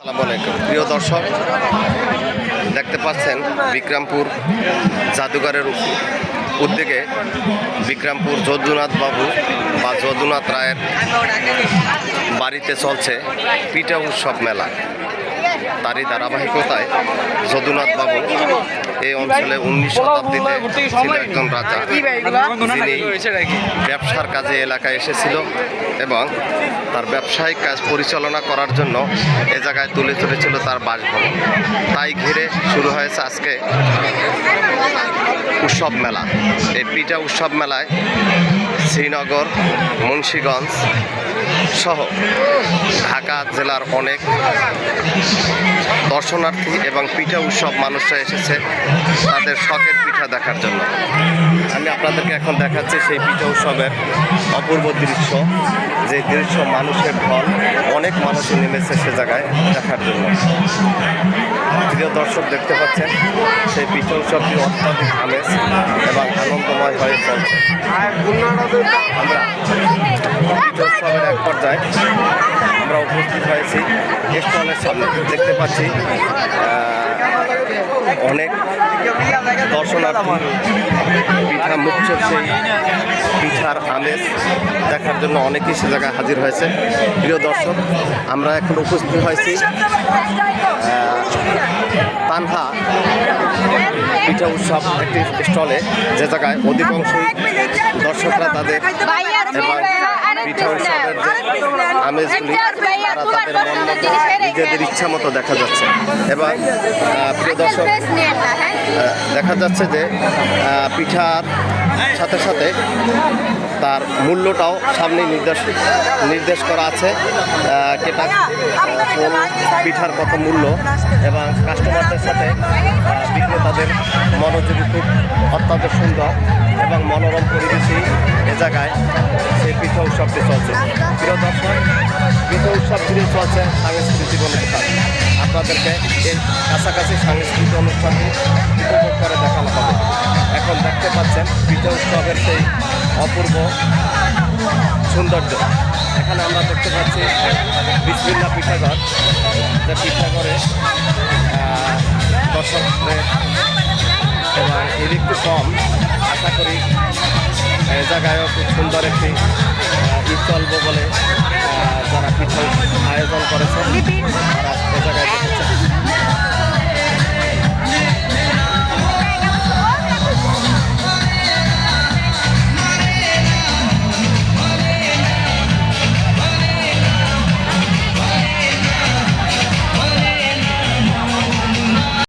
আসসালামু আলাইকুম প্রিয় দর্শক, দেখতে পাচ্ছেন বিক্রমপুর জাদুঘরের উদ্যোগে বিক্রমপুর যদুনাথ বাবু বা যদুনাথ রায়ের বাড়িতে চলছে পিঠা উৎসব মেলা। তারই ধারাবাহিকতায় যদুনাথ বাবু এই অঞ্চলে 19 শতাব্দীতে ছিল একজন রাজা, যিনি ব্যবসার কাজে এলাকায় এসেছিল এবং তার ব্যবসায়িক কাজ পরিচালনা করার জন্য এ জায়গায় তুলে ধরেছিল তার বাসভবন। তাই ঘিরে শুরু হয়েছে আজকে উৎসব মেলা। এই পিঠা উৎসব মেলায় শ্রীনগর, মুন্সিগঞ্জ সহ ঢাকা জেলার অনেক দর্শনার্থী এবং পিঠা উৎসব মানুষরা এসেছে তাদের শখের পিঠা দেখার জন্য। আমি আপনাদেরকে এখন দেখাচ্ছি সেই পিঠা উৎসবের অপূর্ব দৃশ্য, যে দৃশ্য মানুষের ঢল, অনেক মানুষই নেমেছে সে জায়গায় দেখার জন্য। প্রিয় দর্শক, দেখতে পাচ্ছেন সেই পিঠা উৎসবটি অত্যাধিক আমেজ এবং আনন্দময় হয়ে চলছে। আমরা পিঠা উৎসবের এক পর্যায়ে আমরা উপস্থিত হয়েছি স্টলের সামনে। দেখতে পাচ্ছি অনেক দর্শনার্থী পিঠা মুখ্য সেই পিঠার আমেজ দেখার জন্য অনেকেই সে জায়গায় হাজির হয়েছে। প্রিয় দর্শক, আমরা এখন উপস্থিত হয়েছি তানহা পিঠা উৎসব একটি স্টলে, যে জায়গায় অধিকাংশই দর্শকরা তাদের এবং পিঠা উৎসবের যে আমেজগুলি তারা তাদের মন মতো নিজেদের ইচ্ছা মতো দেখা যাচ্ছে। এবং প্রিয় দর্শক, দেখা যাচ্ছে যে পিঠার সাথে সাথে তার মূল্যটাও সামনে নির্দেশ করা আছে, কেটা কোন পিঠার কত মূল্য, এবং কাস্টমারদের সাথে বিক্রেতাদের মনোযোগী খুব অত্যন্ত সুন্দর এবং মনোরম পরিবেশেই এ জায়গায় সেই পিঠা উৎসবটি চলছে। প্রিয় দর্শক, পিঠা উৎসব ঘিরে চলছে সাংস্কৃতিক অনুষ্ঠান। আপনাদেরকে এই কাছাকাছি সাংস্কৃতিক অনুষ্ঠানটি উপভোগ করে দেখানো হবে। এখন দেখতে পাচ্ছেন পিঠা উৎসবের সেই অপূর্ব সৌন্দর্য। এখানে আমরা দেখতে পাচ্ছি বিসমিল্লাহ পিঠাঘর, যে পিঠাঘরে দর্শকদের এবং এর একটু কম, আশা করি এ জায়গায়ও খুব সুন্দর একটি ঈদ চলবো বলে যারা পিঠা আয়োজন করেছে